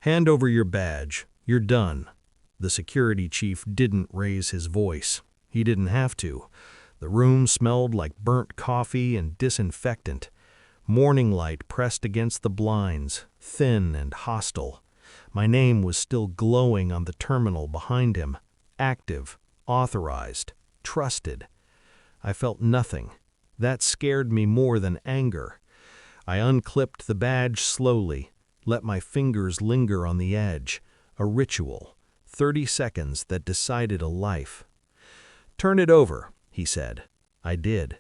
"Hand over your badge. You're done." The security chief didn't raise his voice. He didn't have to. The room smelled like burnt coffee and disinfectant. Morning light pressed against the blinds, thin and hostile. My name was still glowing on the terminal behind him. Active, authorized, trusted. I felt nothing. That scared me more than anger. I unclipped the badge slowly, let my fingers linger on the edge. A ritual. 30 seconds that decided a life. "Turn it over," he said. I did.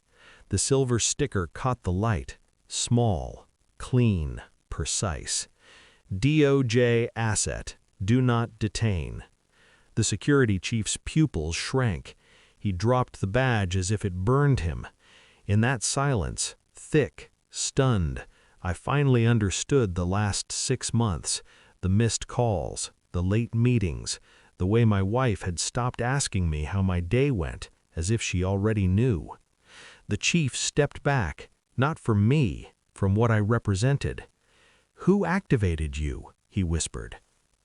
The silver sticker caught the light. Small, clean, precise. DOJ asset. Do not detain. The security chief's pupils shrank. He dropped the badge as if it burned him. In that silence, thick, stunned, I finally understood the last 6 months, the missed calls, the late meetings, the way my wife had stopped asking me how my day went, as if she already knew. The chief stepped back, not from me, from what I represented. "Who activated you?" he whispered.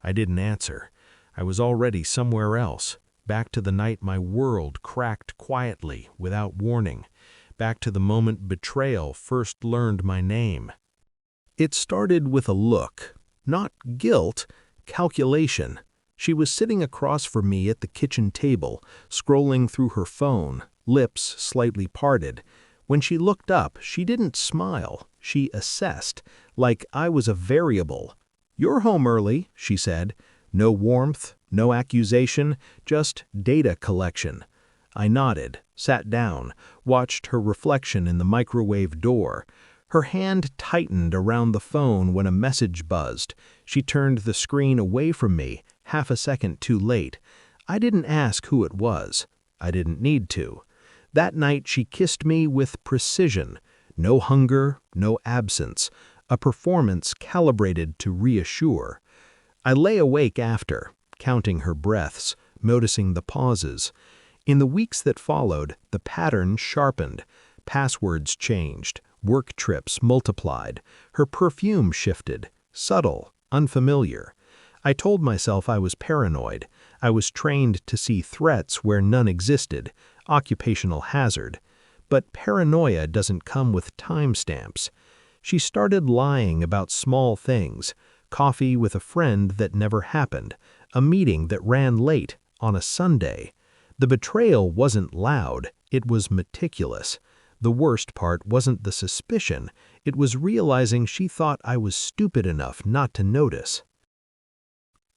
I didn't answer. I was already somewhere else, back to the night my world cracked quietly, without warning, back to the moment betrayal first learned my name. It started with a look, not guilt, calculation. She was sitting across from me at the kitchen table, scrolling through her phone, lips slightly parted. When she looked up, she didn't smile. She assessed, like I was a variable. "You're home early," she said. No warmth, no accusation, just data collection. I nodded, sat down, watched her reflection in the microwave door. Her hand tightened around the phone when a message buzzed. She turned the screen away from me, half a second too late. I didn't ask who it was. I didn't need to. That night she kissed me with precision. No hunger, no absence. A performance calibrated to reassure. I lay awake after, counting her breaths, noticing the pauses. In the weeks that followed, the pattern sharpened. Passwords changed. Work trips multiplied. Her perfume shifted. Subtle, unfamiliar. I told myself I was paranoid. I was trained to see threats where none existed. Occupational hazard. But paranoia doesn't come with timestamps. She started lying about small things. Coffee with a friend that never happened. A meeting that ran late on a Sunday. The betrayal wasn't loud. It was meticulous. The worst part wasn't the suspicion. It was realizing she thought I was stupid enough not to notice.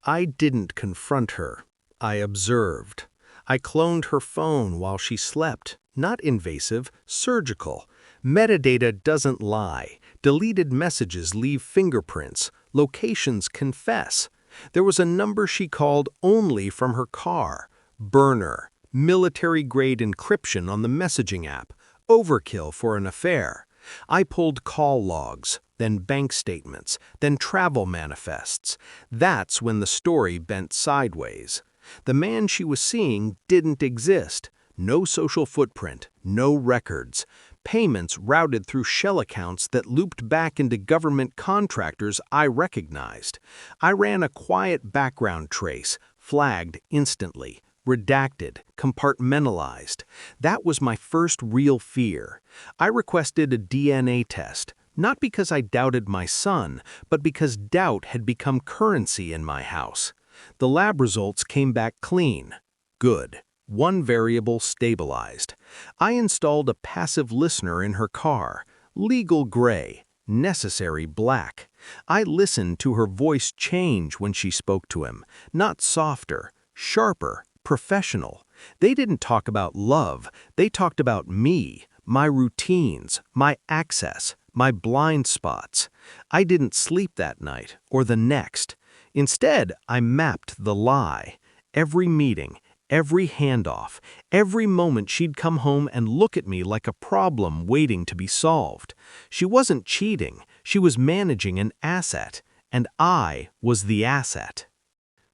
I didn't confront her. I observed. I cloned her phone while she slept. Not invasive, surgical. Metadata doesn't lie. Deleted messages leave fingerprints. Locations confess. There was a number she called only from her car. Burner. Military-grade encryption on the messaging app. Overkill for an affair. I pulled call logs, then bank statements, then travel manifests. That's when the story bent sideways. The man she was seeing didn't exist. No social footprint, no records. Payments routed through shell accounts that looped back into government contractors I recognized. I ran a quiet background trace, flagged instantly. Redacted, compartmentalized. That was my first real fear. I requested a DNA test, not because I doubted my son, but because doubt had become currency in my house. The lab results came back clean. Good. One variable stabilized. I installed a passive listener in her car. Legal gray, necessary black. I listened to her voice change when she spoke to him, not softer, sharper, professional. They didn't talk about love. They talked about me, my routines, my access, my blind spots. I didn't sleep that night or the next. Instead, I mapped the lie. Every meeting, every handoff, every moment she'd come home and look at me like a problem waiting to be solved. She wasn't cheating. She was managing an asset, and I was the asset.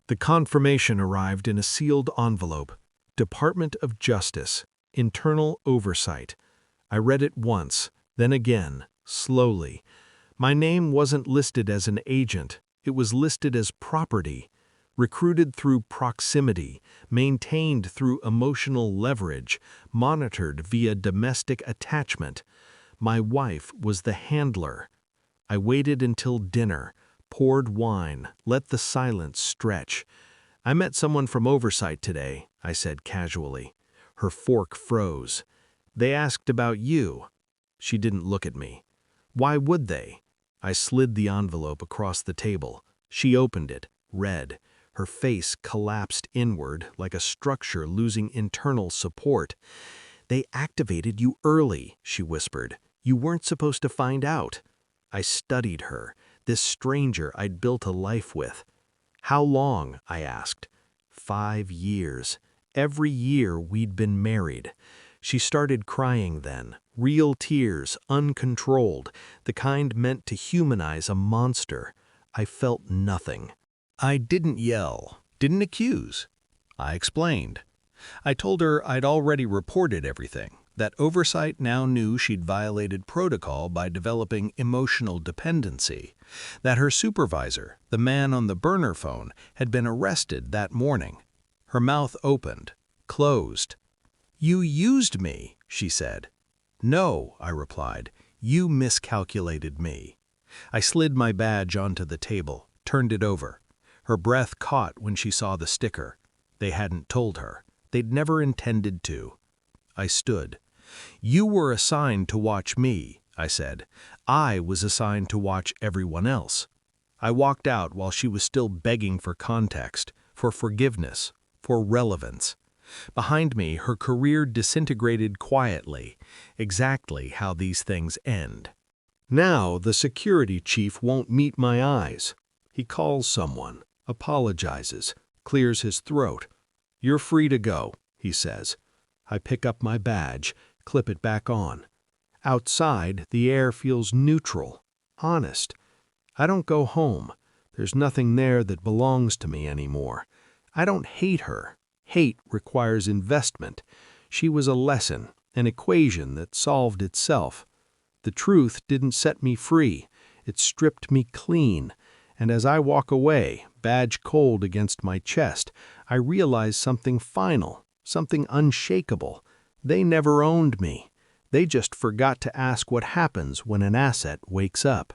The confirmation arrived in a sealed envelope. Department of Justice. Internal Oversight. I read it once, then again, slowly. My name wasn't listed as an agent. It was listed as property, recruited through proximity, maintained through emotional leverage, monitored via domestic attachment. My wife was the handler. I waited until dinner, poured wine, let the silence stretch. "I met someone from oversight today," I said casually. Her fork froze. "They asked about you." She didn't look at me. "Why would they?" I slid the envelope across the table. She opened it, read. Her face collapsed inward like a structure losing internal support. "They activated you early," she whispered. "You weren't supposed to find out." I studied her, this stranger I'd built a life with. "How long?" I asked. 5 years. Every year we'd been married. She started crying then, real tears, uncontrolled, the kind meant to humanize a monster. I felt nothing. I didn't yell, didn't accuse. I explained. I told her I'd already reported everything, that oversight now knew she'd violated protocol by developing emotional dependency, that her supervisor, the man on the burner phone, had been arrested that morning. Her mouth opened, closed. "You used me," she said. "No," I replied, "you miscalculated me." I slid my badge onto the table, turned it over. Her breath caught when she saw the sticker. They hadn't told her. They'd never intended to. I stood. "You were assigned to watch me," I said. "I was assigned to watch everyone else." I walked out while she was still begging for context, for forgiveness, for relevance. Behind me, her career disintegrated quietly, exactly how these things end. Now the security chief won't meet my eyes. He calls someone, apologizes, clears his throat. "You're free to go," he says. I pick up my badge, clip it back on. Outside, the air feels neutral, honest. I don't go home. There's nothing there that belongs to me anymore. I don't hate her. Hate requires investment. She was a lesson, an equation that solved itself. The truth didn't set me free. It stripped me clean. And as I walk away, badge cold against my chest, I realize something final, something unshakable. They never owned me. They just forgot to ask what happens when an asset wakes up.